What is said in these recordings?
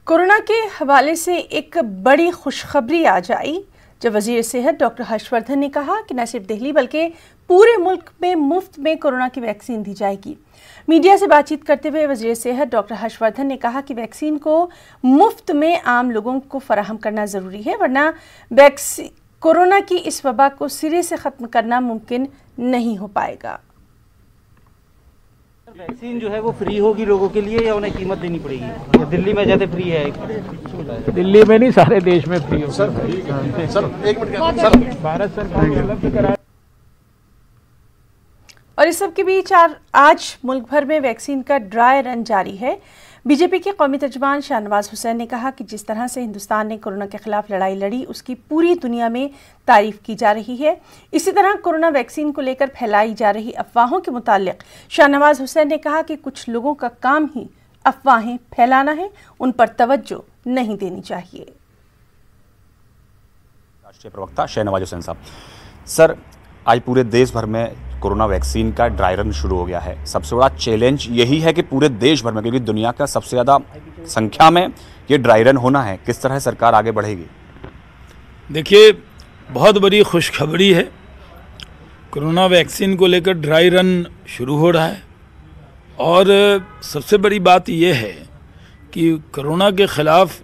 Corona के हवाले से एक बड़ी खुशखबरी आज आई जब वजीर सेहत डॉक्टर हर्षवर्धन ने कहा कि न सिर्फ दिल्ली बल्कि पूरे मुल्क में मुफ्त में कोरोना की वैक्सीन दी जाएगी। मीडिया से बातचीत करते हुए वजीर सेहत डॉक्टर हर्षवर्धन ने कहा कि वैक्सीन को मुफ्त में आम लोगों को फराहम करना ज़रूरी है, वरना कोरोना की इस वबा को सिरे से ख़त्म करना मुमकिन नहीं हो पाएगा। वैक्सीन जो है वो फ्री होगी लोगों के लिए या उन्हें कीमत देनी पड़ेगी? दिल्ली में जैसे फ्री है, दिल्ली में नहीं सारे देश में फ्री होगी। सर एक मिनट सर, भारत सरकार ने उपलब्ध कराया। और इस सब के बीच आज मुल्क भर में वैक्सीन का ड्राई रन जारी है। बीजेपी के कौमी तर्जुमान शाहनवाज हुसैन ने कहा कि जिस तरह से हिंदुस्तान ने कोरोना के खिलाफ लड़ाई लड़ी उसकी पूरी दुनिया में तारीफ की जा रही है। इसी तरह कोरोना वैक्सीन को लेकर फैलाई जा रही अफवाहों के मुतालिक शाहनवाज हुसैन ने कहा कि कुछ लोगों का काम ही अफवाहें फैलाना है, उन पर तवज्जो नहीं देनी चाहिए। राष्ट्रीय प्रवक्ता शाहनवाज हुसैन साहब, सर आज पूरे देश भर में कोरोना वैक्सीन का ड्राई रन शुरू हो गया है। सबसे बड़ा चैलेंज यही है कि पूरे देश भर में, क्योंकि दुनिया का सबसे ज़्यादा संख्या में ये ड्राई रन होना है, किस तरह सरकार आगे बढ़ेगी? देखिए, बहुत बड़ी खुशखबरी है। कोरोना वैक्सीन को लेकर ड्राई रन शुरू हो रहा है और सबसे बड़ी बात यह है कि कोरोना के ख़िलाफ़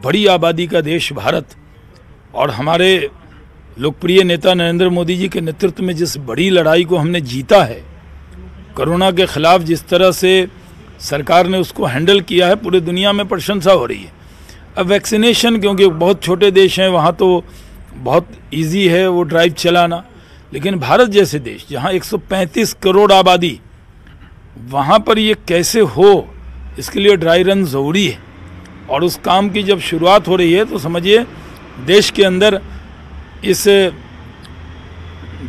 बड़ी आबादी का देश भारत और हमारे लोकप्रिय नेता नरेंद्र मोदी जी के नेतृत्व में जिस बड़ी लड़ाई को हमने जीता है, कोरोना के ख़िलाफ़ जिस तरह से सरकार ने उसको हैंडल किया है, पूरी दुनिया में प्रशंसा हो रही है। अब वैक्सीनेशन, क्योंकि बहुत छोटे देश हैं वहाँ तो बहुत इजी है वो ड्राइव चलाना, लेकिन भारत जैसे देश जहाँ 135 करोड़ आबादी, वहाँ पर ये कैसे हो, इसके लिए ड्राई रन ज़रूरी है। और उस काम की जब शुरुआत हो रही है तो समझिए देश के अंदर इस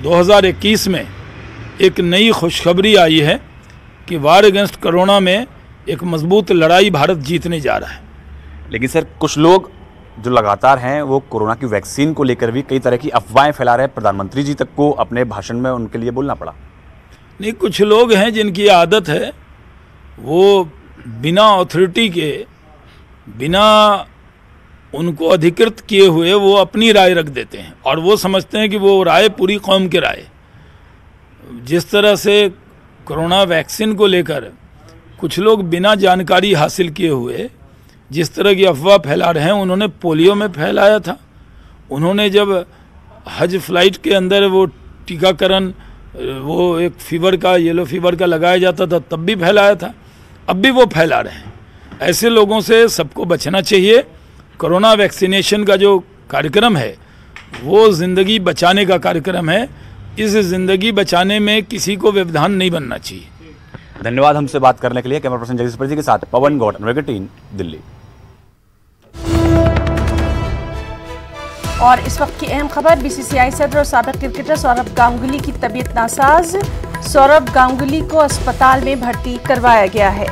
2021 में एक नई खुशखबरी आई है कि वार अगेंस्ट कोरोना में एक मजबूत लड़ाई भारत जीतने जा रहा है। लेकिन सर कुछ लोग जो लगातार हैं वो कोरोना की वैक्सीन को लेकर भी कई तरह की अफवाहें फैला रहे हैं। प्रधानमंत्री जी तक को अपने भाषण में उनके लिए बोलना पड़ा। नहीं, कुछ लोग हैं जिनकी आदत है वो बिना अथॉरिटी के, बिना उनको अधिकृत किए हुए वो अपनी राय रख देते हैं और वो समझते हैं कि वो राय पूरी कौम की राय। जिस तरह से कोरोना वैक्सीन को लेकर कुछ लोग बिना जानकारी हासिल किए हुए जिस तरह की अफवाह फैला रहे हैं, उन्होंने पोलियो में फैलाया था, उन्होंने जब हज फ्लाइट के अंदर वो टीकाकरण वो एक फीवर का, येलो फीवर का लगाया जाता था, तब भी फैलाया था, अब भी वो फैला रहे हैं। ऐसे लोगों से सबको बचना चाहिए। कोरोना वैक्सीनेशन का जो कार्यक्रम है वो ज़िंदगी बचाने का कार्यक्रम है। इस ज़िंदगी बचाने में किसी को व्यवधान नहीं बनना चाहिए। धन्यवाद हमसे बात करने के लिए। कैमरा पर्सन जगदीश जी के साथ पवन गौड़, अमेरिका टीम, दिल्ली। और इस वक्त की अहम खबर, बीसीसीआई सदर और साबिक क्रिकेटर सौरभ गांगुली की तबीयत नासाज। सौरभ गांगुली को अस्पताल में भर्ती करवाया गया है।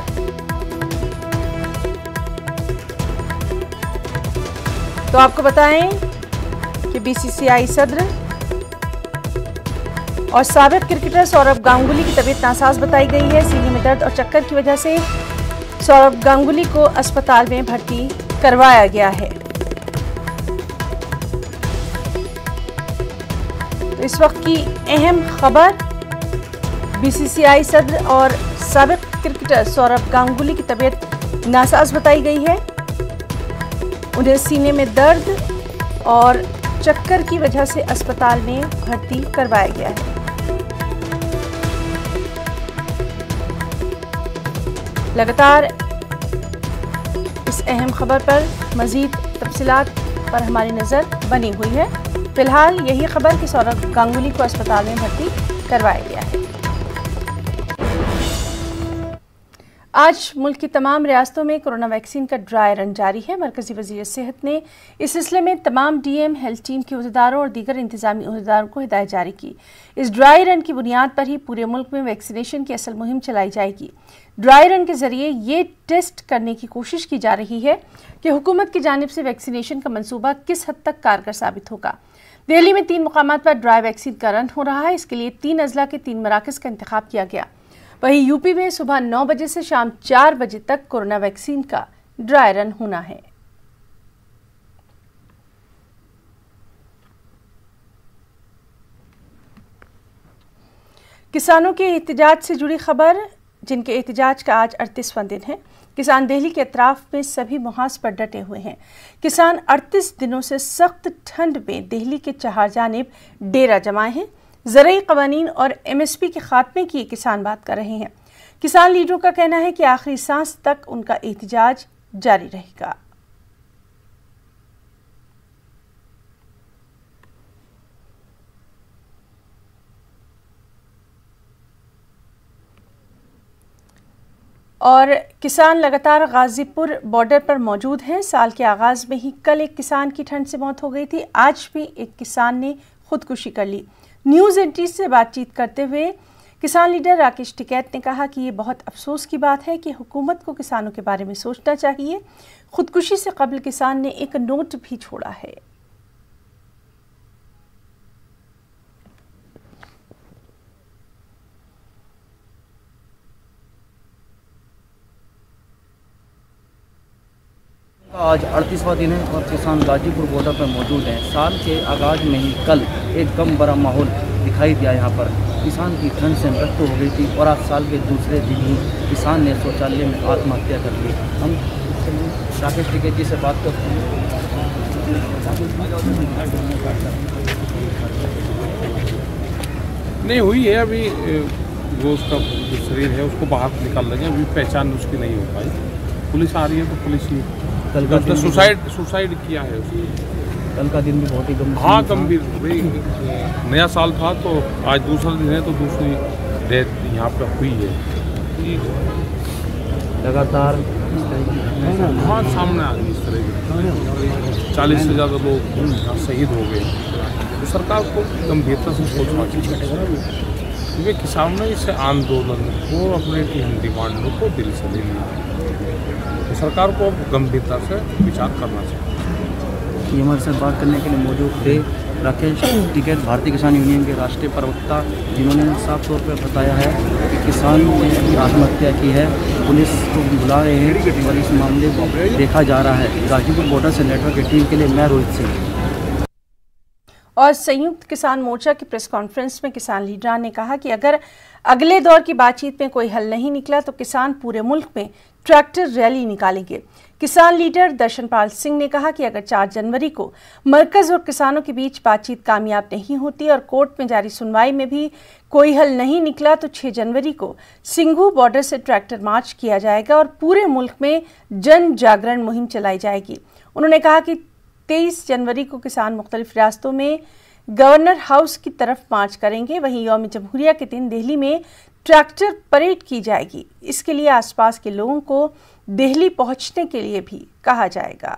तो आपको बताएं कि बीसीसीआई सदर और साबिक क्रिकेटर सौरभ गांगुली की तबीयत नासाज बताई गई है। सीने में दर्द और चक्कर की वजह से सौरभ गांगुली को अस्पताल में भर्ती करवाया गया है। तो इस वक्त की अहम खबर, बीसीसीआई सदर और साबिक क्रिकेटर सौरभ गांगुली की तबीयत नासाज बताई गई है। उन्हें सीने में दर्द और चक्कर की वजह से अस्पताल में भर्ती करवाया गया है। लगातार इस अहम खबर पर मजीद तफसीलात पर हमारी नज़र बनी हुई है। फिलहाल यही खबर कि सौरभ गांगुली को अस्पताल में भर्ती करवाया गया है। आज मुल्क की तमाम रियासतों में कोरोना वैक्सीन का ड्राई रन जारी है। मरकजी वज़ीर सेहत ने इस सिलसिले में तमाम डीएम, हेल्थ टीम के अहदेदारों और दीगर इंतजामी अहदेदारों को हिदायत जारी की। इस ड्राई रन की बुनियाद पर ही पूरे मुल्क में वैक्सीनेशन की असल मुहिम चलाई जाएगी। ड्राई रन के जरिए ये टेस्ट करने की कोशिश की जा रही है कि हुकूमत की जानिब से वैक्सीनेशन का मनसूबा किस हद तक कारगर साबित होगा। दिल्ली में 3 मुकामात पर ड्राई वैक्सीन का रन हो रहा है। इसके लिए 3 अजला के 3 मराकज़ का इंतखाब किया गया। वहीं यूपी में सुबह 9 बजे से शाम 4 बजे तक कोरोना वैक्सीन का ड्राई रन होना है। किसानों के एहतजाज से जुड़ी खबर, जिनके एहतजाज का आज 38वां दिन है। किसान दिल्ली के अतराफ में सभी मुहाज पर डटे हुए हैं। किसान 38 दिनों से सख्त ठंड में दिल्ली के चार जानिब डेरा जमाए हैं। ज़रूरी क़वानीन और MSP के खात्मे की किसान बात कर रहे हैं। किसान लीडरों का कहना है कि आखिरी सांस तक उनका एहतजाज जारी रहेगा। और किसान लगातार गाजीपुर बॉर्डर पर मौजूद हैं। साल के आगाज में ही कल एक किसान की ठंड से मौत हो गई थी। आज भी एक किसान ने खुदकुशी कर ली। न्यूज़ 18 से बातचीत करते हुए किसान लीडर राकेश टिकैत ने कहा कि ये बहुत अफसोस की बात है कि हुकूमत को किसानों के बारे में सोचना चाहिए। खुदकुशी से कबल किसान ने एक नोट भी छोड़ा है। आज 38वां दिन है और किसान गाजीपुर बॉर्डर पर मौजूद हैं। साल के आगाज में ही कल एक गम भरा माहौल दिखाई दिया। यहाँ पर किसान की ठंड से मृत्यु हो गई थी और आज साल के दूसरे दिन ही किसान ने शौचालय में आत्महत्या कर ली। हम राकेश टिकैत जी से बात करते हैं। नहीं हुई है अभी, वो उसका जो शरीर है उसको बाहर निकाल लगे, अभी पहचान उसकी नहीं हो पाई। पुलिस आ रही है तो पुलिस ही कल का दिन सुसाइड किया है उसने। कल का दिन भी बहुत ही गंभीर। हाँ गंभीर, नया साल था तो आज दूसरा दिन है तो दूसरी डेथ यहाँ पर हुई है। लगातार हाँ सामने आ गई इस तरह की 40 से ज़्यादा लोग यहाँ शहीद हो गए। तो सरकार को गंभीरता से सोचना चाहिए, क्योंकि किसानों ने इस आंदोलन को अपने डिमांडों को दिल से ले लिया। तो सरकार को गंभीरता से विचार करना चाहिए। ये हमारे साथ बात करने के लिए मौजूद थे राकेश टिकैत, भारतीय किसान यूनियन के राष्ट्रीय प्रवक्ता, जिन्होंने साफ तौर पर बताया है कि किसान ने आत्महत्या की है। पुलिस को बुला रहे हैं और इस मामले को देखा जा रहा है। गाजीपुर बॉर्डर से नेटवर्क की टीम के लिए मैं रोहित सिंह। और संयुक्त किसान मोर्चा की प्रेस कॉन्फ्रेंस में किसान लीडरान ने कहा कि अगर अगले दौर की बातचीत में कोई हल नहीं निकला तो किसान पूरे मुल्क में ट्रैक्टर रैली निकालेंगे। किसान लीडर दर्शनपाल सिंह ने कहा कि अगर 4 जनवरी को मरकज और किसानों के बीच बातचीत कामयाब नहीं होती और कोर्ट में जारी सुनवाई में भी कोई हल नहीं निकला तो 6 जनवरी को सिंघू बॉर्डर से ट्रैक्टर मार्च किया जाएगा और पूरे मुल्क में जन जागरण मुहिम चलाई जाएगी। उन्होंने कहा कि 23 जनवरी को किसान मुख्तलिफ रियासतों में गवर्नर हाउस की तरफ मार्च करेंगे। वहीं यौम जमहूरिया के दिन दिल्ली में ट्रैक्टर परेड की जाएगी। इसके लिए आसपास के लोगों को दिल्ली पहुंचने के लिए भी कहा जाएगा।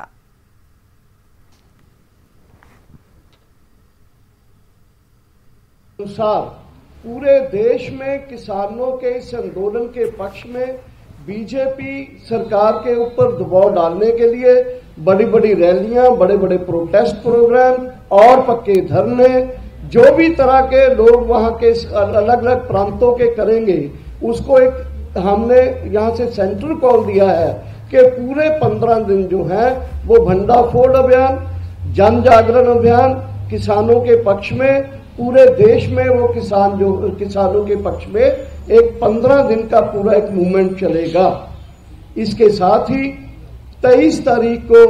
अनुसार पूरे देश में किसानों के इस आंदोलन के पक्ष में बीजेपी सरकार के ऊपर दबाव डालने के लिए बड़ी बड़ी रैलियां, बड़े बड़े प्रोटेस्ट प्रोग्राम और पक्के धरने, जो भी तरह के लोग वहां के अलग अलग प्रांतों के करेंगे, उसको एक हमने यहां से सेंट्रल कॉल दिया है कि पूरे 15 दिन जो है वो भंडाफोड़ अभियान, जन जागरण अभियान किसानों के पक्ष में, पूरे देश में वो किसानों के पक्ष में एक 15 दिन का पूरा एक मूवमेंट चलेगा। इसके साथ ही 23 तारीख को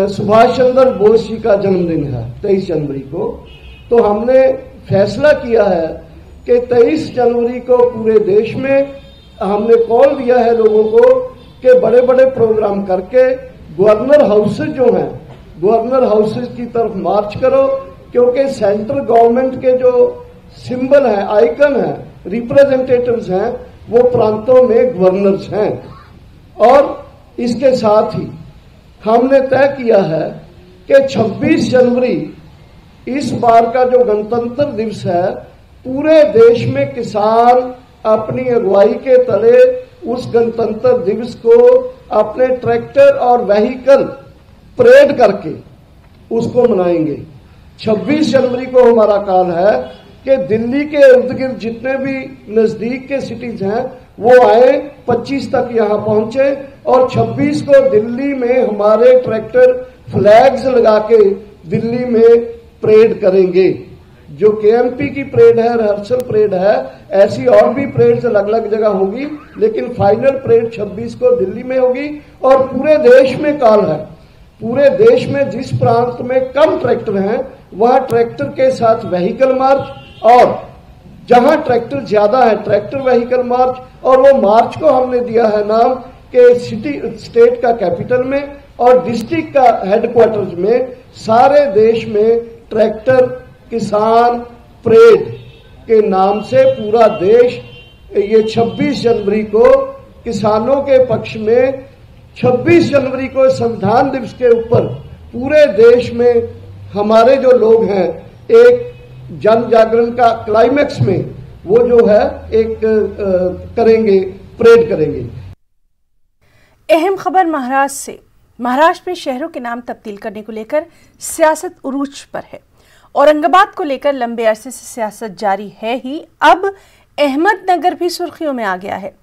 सुभाष चंद्र बोस जी का जन्मदिन है, 23 जनवरी को। तो हमने फैसला किया है कि 23 जनवरी को पूरे देश में हमने कॉल दिया है लोगों को कि बड़े बड़े प्रोग्राम करके गवर्नर हाउसेज जो हैं, गवर्नर हाउसेज की तरफ मार्च करो, क्योंकि सेंट्रल गवर्नमेंट के जो सिंबल है, आइकन है, रिप्रेजेंटेटिव्स हैं, वो प्रांतों में गवर्नर्स हैं। और इसके साथ ही हमने तय किया है कि 26 जनवरी इस बार का जो गणतंत्र दिवस है, पूरे देश में किसान अपनी अगुवाई के तले उस गणतंत्र दिवस को अपने ट्रैक्टर और व्हीकल परेड करके उसको मनाएंगे। 26 जनवरी को हमारा कॉल है कि दिल्ली के इर्द गिर्द जितने भी नजदीक के सिटीज हैं वो आए, 25 तक यहां पहुंचे और 26 को दिल्ली में हमारे ट्रैक्टर फ्लैग्स लगा के दिल्ली में परेड करेंगे। जो केएमपी की परेड है, रिहर्सल परेड है, ऐसी और भी परेड्स अलग अलग जगह होगी, लेकिन फाइनल परेड 26 को दिल्ली में होगी। और पूरे देश में कॉल है, पूरे देश में जिस प्रांत में कम ट्रैक्टर हैं वहां ट्रैक्टर के साथ व्हीकल मार्च, और जहां ट्रैक्टर ज्यादा है ट्रैक्टर व्हीकल मार्च। और वो मार्च को हमने दिया है नाम के सिटी स्टेट का कैपिटल में और डिस्ट्रिक्ट का हेडक्वार्टर्स में सारे देश में ट्रैक्टर किसान परेड के नाम से पूरा देश ये 26 जनवरी को किसानों के पक्ष में, 26 जनवरी को संविधान दिवस के ऊपर पूरे देश में हमारे जो लोग हैं एक जन जागरण का क्लाइमैक्स में वो जो है एक करेंगे, परेड करेंगे। अहम खबर महाराष्ट्र से। महाराष्ट्र में शहरों के नाम तब्दील करने को लेकर सियासत उरूज पर है। औरंगाबाद को लेकर लंबे अरसे से सियासत जारी है ही, अब अहमदनगर भी सुर्खियों में आ गया है।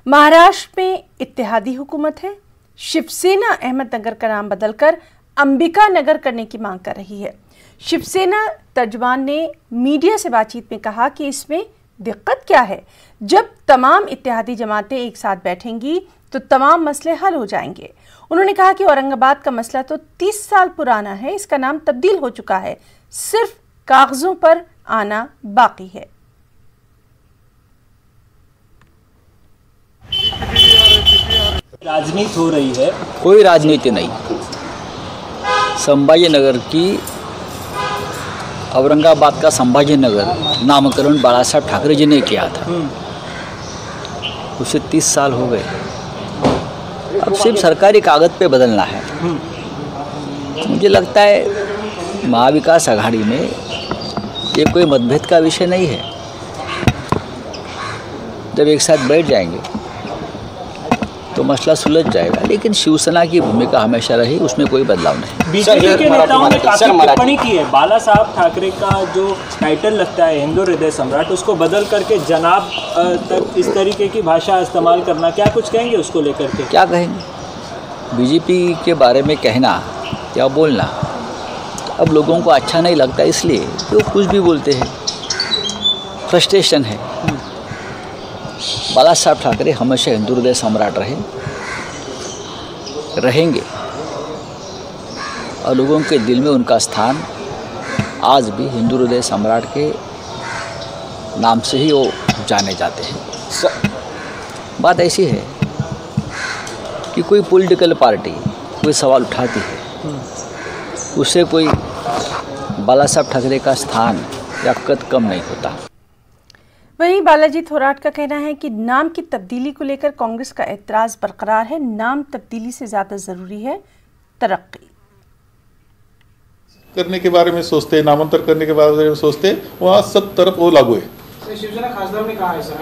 महाराष्ट्र में इत्तेहादी हुकूमत है। शिवसेना अहमदनगर का नाम बदलकर अंबिका नगर करने की मांग कर रही है। शिवसेना तर्जुमान ने मीडिया से बातचीत में कहा कि इसमें दिक्कत क्या है, जब तमाम इत्तेहादी जमातें एक साथ बैठेंगी तो तमाम मसले हल हो जाएंगे। उन्होंने कहा कि औरंगाबाद का मसला तो 30 साल पुराना है, इसका नाम तब्दील हो चुका है, सिर्फ कागजों पर आना बाकी है। राजनीति हो रही है, कोई राजनीति नहीं। संभाजी नगर की औरंगाबाद का संभाजी नगर नामकरण बाला साहब ठाकरे जी ने किया था, उसे 30 साल हो गए। अब सिर्फ सरकारी कागज पे बदलना है। मुझे लगता है महाविकास आघाड़ी में ये कोई मतभेद का विषय नहीं है। जब एक साथ बैठ जाएंगे तो मसला सुलझ जाएगा, लेकिन शिवसेना की भूमिका हमेशा रही, उसमें कोई बदलाव नहीं। बीजेपी के नेताओं ने काफी टिप्पणी की है। बाला साहब ठाकरे का जो टाइटल लगता है हिंदू हृदय सम्राट, उसको बदल करके जनाब तक इस तरीके की भाषा इस्तेमाल करना, क्या कुछ कहेंगे उसको लेकर के? क्या कहेंगे? बीजेपी के बारे में कहना या बोलना अब लोगों को अच्छा नहीं लगता, इसलिए वो कुछ भी बोलते हैं। फ्रस्ट्रेशन है। बाला साहब ठाकरे हमेशा हिंदू हृदय सम्राट रहेंगे और लोगों के दिल में उनका स्थान आज भी हिंदू हृदय सम्राट के नाम से ही वो जाने जाते हैं। बात ऐसी है कि कोई पॉलिटिकल पार्टी कोई सवाल उठाती है, उससे कोई बाला साहब ठाकरे का स्थान या कद कम नहीं होता। वहीं बालाजी थोराट का कहना है कि नाम की तब्दीली को लेकर कांग्रेस का एतराज बरकरार है। नाम तब्दीली से ज्यादा जरूरी है तरक्की। करने के बारे में सोचते हैं, नामांतर करने के बारे में सोचते हैं, वहाँ सब तरफ वो लागू है। शिवसेना खासदार ने कहा है सर,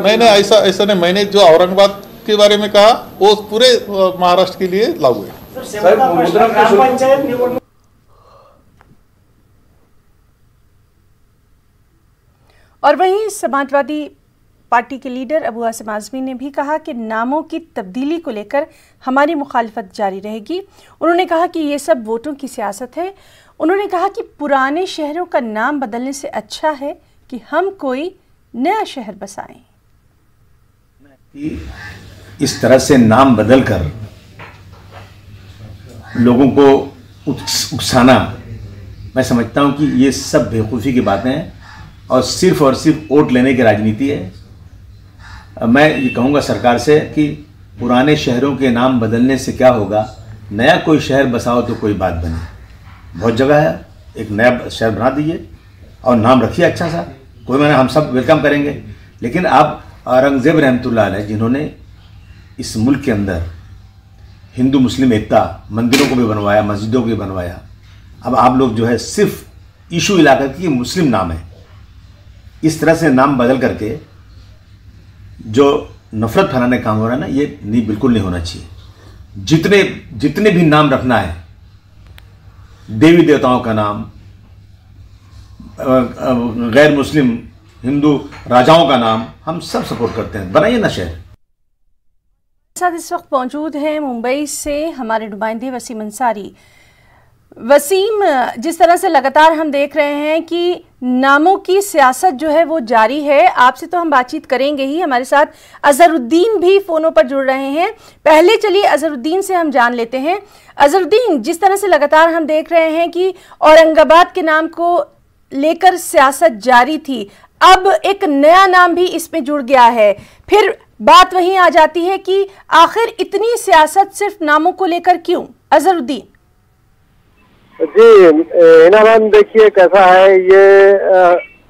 नहीं ऐसा नहीं। मैंने जो औरंगाबाद के बारे में कहा वो पूरे महाराष्ट्र के लिए लागू है। और वहीं समाजवादी पार्टी के लीडर अबू आसिम आजमी ने भी कहा कि नामों की तब्दीली को लेकर हमारी मुखालफत जारी रहेगी। उन्होंने कहा कि ये सब वोटों की सियासत है। उन्होंने कहा कि पुराने शहरों का नाम बदलने से अच्छा है कि हम कोई नया शहर बसाएं। इस तरह से नाम बदलकर लोगों को उकसाना, मैं समझता हूं कि ये सब बेवकूफ़ी की बातें हैं और सिर्फ वोट लेने की राजनीति है। मैं ये कहूँगा सरकार से कि पुराने शहरों के नाम बदलने से क्या होगा, नया कोई शहर बसाओ तो कोई बात बने। बहुत जगह है, एक नया शहर बना दीजिए और नाम रखिए अच्छा सा, कोई मैंने हम सब वेलकम करेंगे। लेकिन आप औरंगजेब रहमतुल्लाह अलैह जिन्होंने इस मुल्क के अंदर हिंदू मुस्लिम एकता, मंदिरों को भी बनवाया, मस्जिदों को भी बनवाया, अब आप लोग जो है सिर्फ इशू इलाका की मुस्लिम नाम है, इस तरह से नाम बदल करके जो नफरत फैलाने का काम हो रहा है ना, ये नहीं, बिल्कुल नहीं होना चाहिए। जितने भी नाम रखना है, देवी देवताओं का नाम, गैर मुस्लिम हिंदू राजाओं का नाम, हम सब सपोर्ट करते हैं, बनाइए ना शहर। साथ इस वक्त मौजूद हैं मुंबई से हमारे नुमाइंदे वसीम अंसारी। वसीम, जिस तरह से लगातार हम देख रहे हैं कि नामों की सियासत जो है वो जारी है, आपसे तो हम बातचीत करेंगे ही, हमारे साथ अजहरुद्दीन भी फोनों पर जुड़ रहे हैं। पहले चलिए अजहरुद्दीन से हम जान लेते हैं। अजहरुद्दीन, जिस तरह से लगातार हम देख रहे हैं कि औरंगाबाद के नाम को लेकर सियासत जारी थी, अब एक नया नाम भी इसमें जुड़ गया है, फिर बात वहीं आ जाती है कि आखिर इतनी सियासत सिर्फ नामों को लेकर क्यों? अजहरुद्दीन जी, इनाम देखिए कैसा है, ये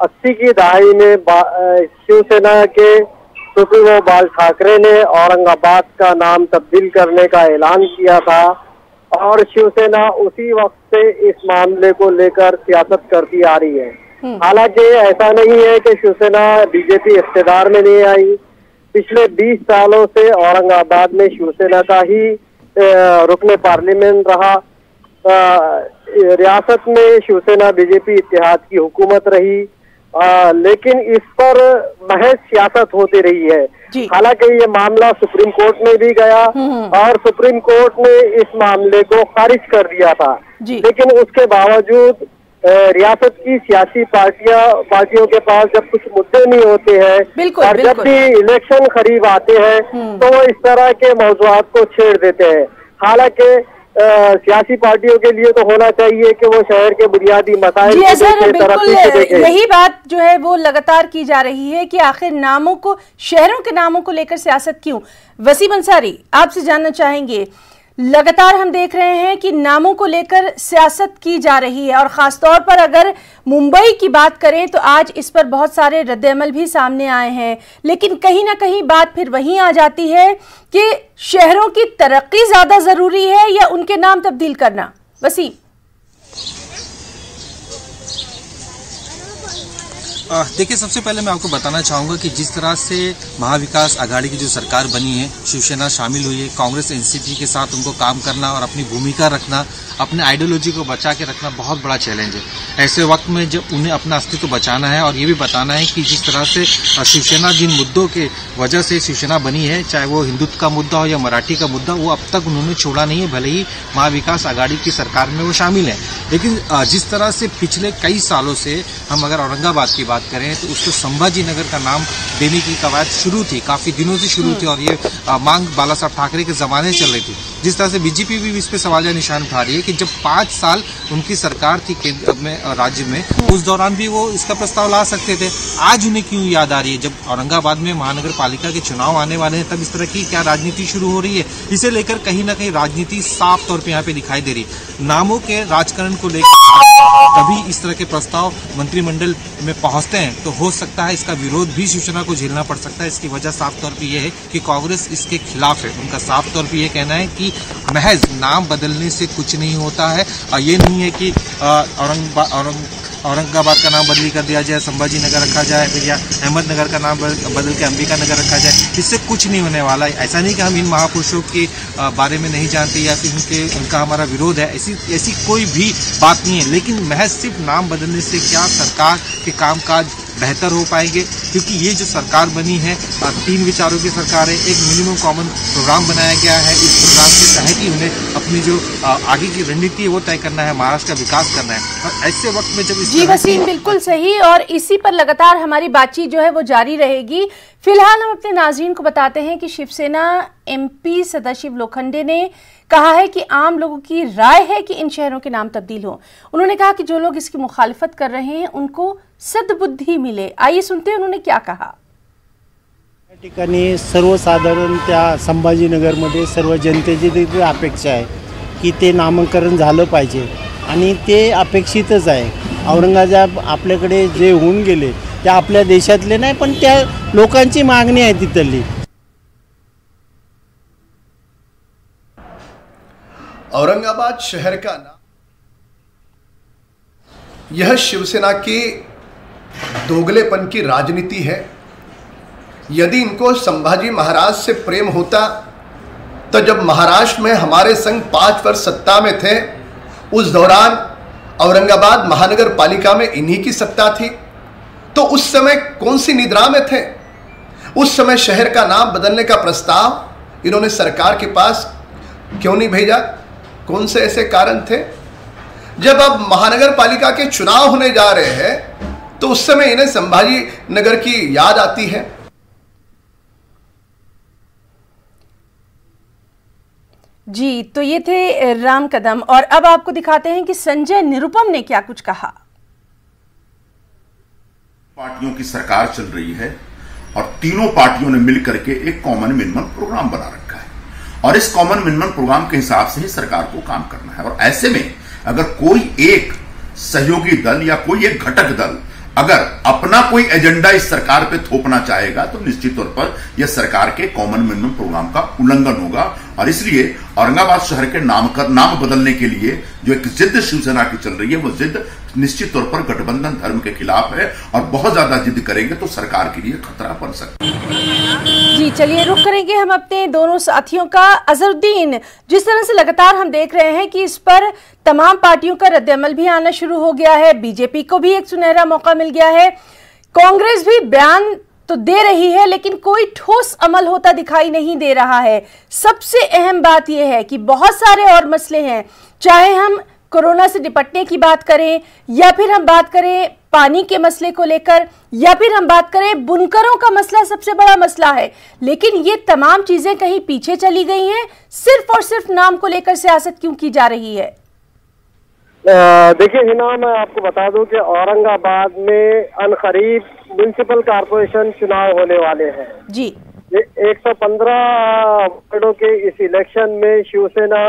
80 की दहाई में शिवसेना के सुप्रीमो बाल ठाकरे ने औरंगाबाद का नाम तब्दील करने का ऐलान किया था और शिवसेना उसी वक्त से इस मामले को लेकर सियासत करती आ रही है। हालांकि ऐसा नहीं है कि शिवसेना बीजेपी इख्तियार में नहीं आई। पिछले 20 सालों से औरंगाबाद में शिवसेना का ही रुकने पार्लियामेंट रहा। रियासत में शिवसेना बीजेपी इत्तेहाद की हुकूमत रही, लेकिन इस पर महज सियासत होती रही है। हालांकि ये मामला सुप्रीम कोर्ट में भी गया और सुप्रीम कोर्ट ने इस मामले को खारिज कर दिया था, लेकिन उसके बावजूद रियासत की सियासी पार्टियों के पास जब कुछ मुद्दे नहीं होते हैं और जब भी इलेक्शन करीब आते हैं तो वो इस तरह के मौज़ूआत को छेड़ देते हैं। हालांकि सियासी पार्टियों के लिए तो होना चाहिए कि वो शहर के बुनियादी मसाइल यही बात जो है वो लगातार की जा रही है कि आखिर नामों को, शहरों के नामों को लेकर सियासत क्यों? वसीम अंसारी, आपसे जानना चाहेंगे, लगातार हम देख रहे हैं कि नामों को लेकर सियासत की जा रही है और खासतौर पर अगर मुंबई की बात करें तो आज इस पर बहुत सारे रद्द-ए-अमल भी सामने आए हैं, लेकिन कहीं ना कहीं बात फिर वहीं आ जाती है कि शहरों की तरक्की ज्यादा जरूरी है या उनके नाम तब्दील करना? वसीम देखिए, सबसे पहले मैं आपको बताना चाहूँगा कि जिस तरह से महाविकास आघाड़ी की जो सरकार बनी है, शिवसेना शामिल हुई है, कांग्रेस एनसीपी के साथ उनको काम करना और अपनी भूमिका रखना, अपने आइडियोलॉजी को बचा के रखना बहुत बड़ा चैलेंज है। ऐसे वक्त में जब उन्हें अपना अस्तित्व बचाना है और ये भी बताना है कि जिस तरह से शिवसेना जिन मुद्दों के वजह से शिवसेना बनी है, चाहे वो हिंदुत्व का मुद्दा हो या मराठी का मुद्दा, वो अब तक उन्होंने छोड़ा नहीं है, भले ही महाविकास आघाड़ी की सरकार में वो शामिल है। लेकिन जिस तरह से पिछले कई सालों से हम अगर औरंगाबाद की बात करें तो उसको संभाजी नगर का नाम देने की कवायद शुरू थी, काफी दिनों से शुरू थी और ये मांग बाला साहब ठाकरे के जमाने चल रही थी। जिस तरह से बीजेपी भी इस पे सवालिया निशान उठा रही है कि जब 5 साल उनकी सरकार थी केंद्र में, राज्य में, उस दौरान भी वो इसका प्रस्ताव ला सकते थे। आज उन्हें क्यों याद आ रही है जब औरंगाबाद में महानगर पालिका के चुनाव आने वाले हैं, तब इस तरह की क्या राजनीति शुरू हो रही है? इसे लेकर कहीं ना कहीं राजनीति साफ तौर पर यहाँ पे दिखाई दे रही है। नामों के राजकारण को लेकर कभी इस तरह के प्रस्ताव मंत्रिमंडल में पहुंचते हैं तो हो सकता है इसका विरोध भी शिवसेना को झेलना पड़ सकता है। इसकी वजह साफ तौर पे ये है कि कांग्रेस इसके खिलाफ है। उनका साफ तौर पे ये कहना है कि महज नाम बदलने से कुछ नहीं होता है और ये नहीं है कि औरंगाबाद का नाम बदली कर दिया जाए, संभाजी नगर रखा जाए, फिर या अहमदनगर का नाम बदल के अंबिका नगर रखा जाए, इससे कुछ नहीं होने वाला है। ऐसा नहीं कि हम इन महापुरुषों के बारे में नहीं जानते या फिर उनका हमारा विरोध है, ऐसी कोई भी बात नहीं है। लेकिन महज सिर्फ नाम बदलने से क्या सरकार के कामकाज बेहतर हो पाएंगे? क्योंकि ये जो सरकार बनी है 3 विचारों की सरकार है, एक मिनिमम कॉमन प्रोग्राम बनाया गया है। इस प्रोग्राम के तहत ही उन्हें अपनी जो आगे की रणनीति है वो तय करना है, महाराष्ट्र का विकास करना है। और ऐसे वक्त में जब जी वसीम, बिल्कुल सही, और इसी पर लगातार हमारी बातचीत जो है वो जारी रहेगी। फिलहाल हम अपने नाज़रीन को बताते हैं कि शिवसेना MP सदाशिव लोखंडे ने कहा है कि आम लोगों की राय है कि इन शहरों के नाम तब्दील हों। उन्होंने कहा कि जो लोग इसकी मुखालिफत कर रहे हैं उनको सद्बुद्धी मिले। आइए सुनते हैं उन्होंने क्या कहा। या ठिकाणी सर्वसाधारण त्या संभाजीनगरमध्ये सर्व जनतेची देखील अपेक्षा आहे की ते नामकरण झालं पाहिजे आणि ते अपेक्षितच आहे। औरंगाबाद आपल्याकडे जे होऊन गेले ते आपल्या देशातले नाही, पण त्या लोकांची मागणी आहे तिथली। औरंगाबाद शहर का नाम, यह शिवसेना की दोगलेपन की राजनीति है। यदि इनको संभाजी महाराज से प्रेम होता तो जब महाराष्ट्र में हमारे संग 5 वर्ष सत्ता में थे, उस दौरान औरंगाबाद महानगर पालिका में इन्हीं की सत्ता थी, तो उस समय कौन सी निद्रा में थे? उस समय शहर का नाम बदलने का प्रस्ताव इन्होंने सरकार के पास क्यों नहीं भेजा? कौन से ऐसे कारण थे? जब अब महानगर पालिका के चुनाव होने जा रहे हैं तो उस समय इन्हें संभाजी नगर की याद आती है। जी, तो ये थे राम कदम। और अब आपको दिखाते हैं कि संजय निरुपम ने क्या कुछ कहा। पार्टियों की सरकार चल रही है और तीनों पार्टियों ने मिलकर के एक कॉमन मिनिमम प्रोग्राम बना रखा है और इस कॉमन मिनिमम प्रोग्राम के हिसाब से ही सरकार को काम करना है। और ऐसे में अगर कोई एक सहयोगी दल या कोई एक घटक दल अगर अपना कोई एजेंडा इस सरकार पे थोपना चाहेगा तो निश्चित तौर पर यह सरकार के कॉमन मिनिमम प्रोग्राम का उल्लंघन होगा। और इसलिए औरंगाबाद शहर के नाम बदलने के लिए जो एक जिद शिवसेना की चल रही है वो जिद निश्चित तौर पर गठबंधन धर्म के खिलाफ है और बहुत ज्यादा जिद करेंगे तो सरकार के लिए खतरा बन सकता है। जी चलिए, रुख करेंगे हम अपने दोनों साथियों का। अजहरुद्दीन, जिस तरह से लगातार हम देख रहे हैं कि इस पर तमाम पार्टियों का रद्द-ए-अमल भी आना शुरू हो गया है, बीजेपी को भी एक सुनहरा मौका मिल गया है, कांग्रेस भी बयान तो दे रही है लेकिन कोई ठोस अमल होता दिखाई नहीं दे रहा है। सबसे अहम बात यह है कि बहुत सारे और मसले हैं, चाहे हम कोरोना से निपटने की बात करें या फिर हम बात करें पानी के मसले को लेकर या फिर हम बात करें बुनकरों का मसला सबसे बड़ा मसला है, लेकिन ये तमाम चीजें कहीं पीछे चली गई हैं। सिर्फ और सिर्फ नाम को लेकर सियासत क्यों की जा रही है? देखिए हिना, मैं आपको बता दूं कि औरंगाबाद में अनकरीब म्युनिसिपल कॉर्पोरेशन चुनाव होने वाले हैं जी। 115 वार्डों के इस इलेक्शन में शिवसेना,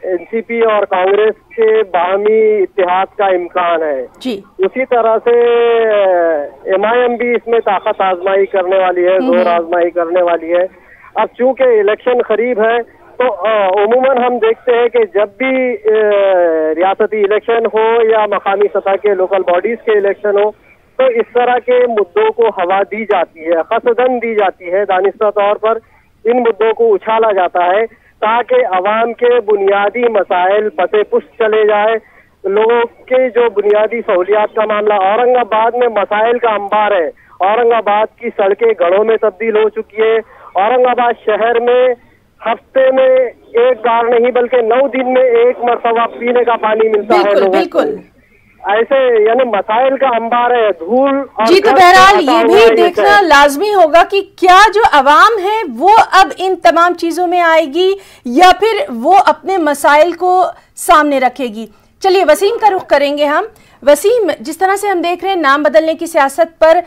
एनसीपी और कांग्रेस के बाहमी इत्तेहाद का इम्कान है जी। उसी तरह से एमआईएम भी इसमें ताकत आजमाई करने वाली है, जोर आजमाई करने वाली है। अब चूंकि इलेक्शन करीब है तो उमूमन हम देखते हैं कि जब भी रियासती इलेक्शन हो या मकामी सतह के लोकल बॉडीज के इलेक्शन हो तो इस तरह के मुद्दों को हवा दी जाती है, कसदन दी जाती है। दानिस्ता तौर पर इन मुद्दों को उछाला जाता है ताकि अवाम के बुनियादी मसाइल पते पुष्ट चले जाए, लोगों के जो बुनियादी सहूलियात का मामला। औरंगाबाद में मसाइल का अंबार है, औरंगाबाद की सड़कें गढ़ों में तब्दील हो चुकी है। औरंगाबाद शहर में हफ्ते में एक बार नहीं बल्कि 9 दिन में एक मरतबा पीने का पानी मिलता है लोगों को। ऐसे यानी मसाइल का अंबार है, धूल और जी। तो बहरहाल ये भी देखना लाजमी होगा कि क्या जो अवाम है वो अब इन तमाम चीजों में आएगी या फिर वो अपने मसाइल को सामने रखेगी। चलिए वसीम का रुख करेंगे हम। वसीम, जिस तरह से हम देख रहे हैं नाम बदलने की सियासत पर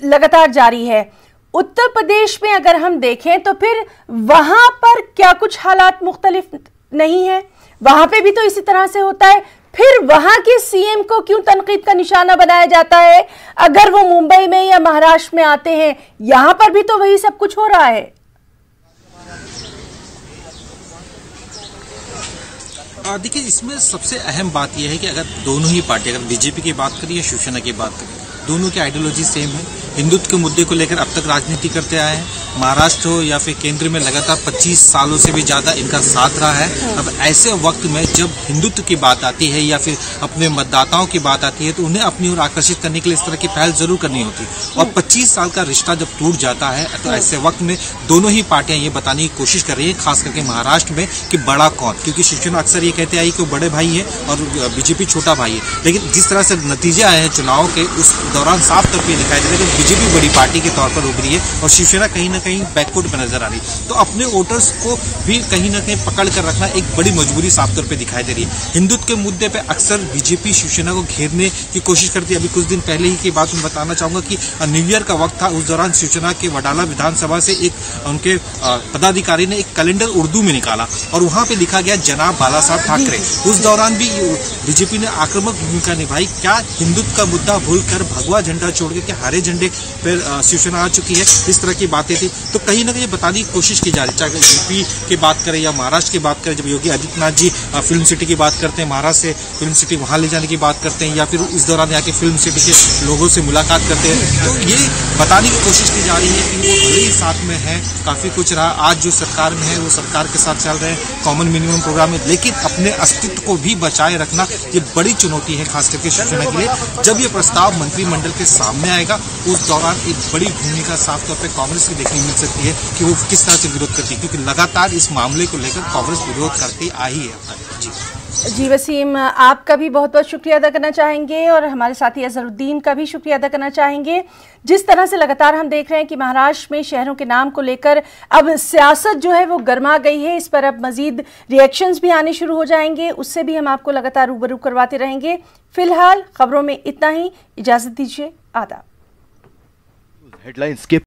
लगातार जारी है, उत्तर प्रदेश में अगर हम देखें तो फिर वहां पर क्या कुछ हालात मुख्तलिफ नहीं है? वहां पे भी तो इसी तरह से होता है। फिर वहां के सीएम को क्यों तनकीद का निशाना बनाया जाता है अगर वो मुंबई में या महाराष्ट्र में आते हैं? यहां पर भी तो वही सब कुछ हो रहा है। देखिए, इसमें सबसे अहम बात यह है कि अगर दोनों ही पार्टी, अगर बीजेपी की बात करें या शिवसेना की बात करें, दोनों की आइडियोलॉजी सेम है। हिंदुत्व के मुद्दे को लेकर अब तक राजनीति करते आए हैं। महाराष्ट्र हो या फिर केंद्र में लगातार 25 सालों से भी ज्यादा इनका साथ रहा है। अब ऐसे वक्त में जब हिंदुत्व की बात आती है या फिर अपने मतदाताओं की बात आती है तो उन्हें अपनी ओर आकर्षित करने के लिए इस तरह की पहल जरूर करनी होती है। और 25 साल का रिश्ता जब टूट जाता है तो ऐसे वक्त में दोनों ही पार्टियां ये बताने की कोशिश कर रही है, खास करके महाराष्ट्र में, कि बड़ा कौन। क्योंकि शिवसेना अक्सर ये कहते आई कि वो बड़े भाई है और बीजेपी छोटा भाई है, लेकिन जिस तरह से नतीजे आए हैं चुनाव के उस दौरान साफ तौर पर दिखाई दे रहा है कि बीजेपी बड़ी पार्टी के तौर पर उभरी है और शिवसेना कहीं ना कहीं बैकवर्ड पर नजर आ रही है। तो अपने वोटर्स को भी कहीं ना कहीं पकड़ कर रखना एक बड़ी मजबूरी साफ तौर पे दिखाई दे रही है। हिंदुत्व के मुद्दे पे अक्सर बीजेपी शिवसेना को घेरने की कोशिश करती है। अभी कुछ दिन पहले ही की बात मैं बताना चाहूंगा कि न्यू ईयर का वक्त था, उस दौरान शिवसेना के वडाला विधानसभा से एक उनके पदाधिकारी ने एक कैलेंडर उर्दू में निकाला और वहां पे लिखा गया जनाब बाला साहब ठाकरे। उस दौरान भी बीजेपी ने आक्रामक भूमिका निभाई। क्या हिंदुत्व का मुद्दा भूलकर भगवा झंडा छोड़ के हरे झंडे पर शिवसेना आ चुकी है? इस तरह की बातें थी। तो कहीं ना कहीं बताने की कोशिश की जा रही, चाहे यूपी की बात करें या महाराष्ट्र की बात करें। जब योगी आदित्यनाथ जी फिल्म सिटी की बात करते हैं, महाराष्ट्र से फिल्म सिटी वहां ले जाने की बात करते हैं, या फिर इस दौरान यहाँ के फिल्म सिटी के लोगों से मुलाकात करते हैं, तो ये बताने की कोशिश की जा रही है कि वो भले ही साथ में है, काफी कुछ रहा, आज जो सरकार में है वो सरकार के साथ चल रहे हैं, कॉमन मिनिमम प्रोग्राम में, लेकिन अपने अस्तित्व को भी बचाए रखना ये बड़ी चुनौती है, खास करके शिवसेना के लिए। जब ये प्रस्ताव मंत्रिमंडल के सामने आएगा उस दौरान एक बड़ी भूमिका साफ तौर पर कांग्रेस की देखने मिल सकती है कि वो किस तरह से विरोध करती है, क्योंकि लगातार इस मामले को लेकर कांग्रेस विरोध करती आई है। जी वसीम, आपका भी बहुत बहुत शुक्रिया अदा करना चाहेंगे और हमारे साथी अजहरुद्दीन का भी शुक्रिया अदा करना चाहेंगे। जिस तरह से लगातार हम देख रहे हैं कि महाराष्ट्र में शहरों के नाम को लेकर अब सियासत जो है वो गर्मा गई है, इस पर अब मजीद रिएक्शंस भी आने शुरू हो जाएंगे, उससे भी हम आपको लगातार रूबरू करवाते रहेंगे। फिलहाल खबरों में इतना ही, इजाजत दीजिए, आदाब। हेडलाइंस के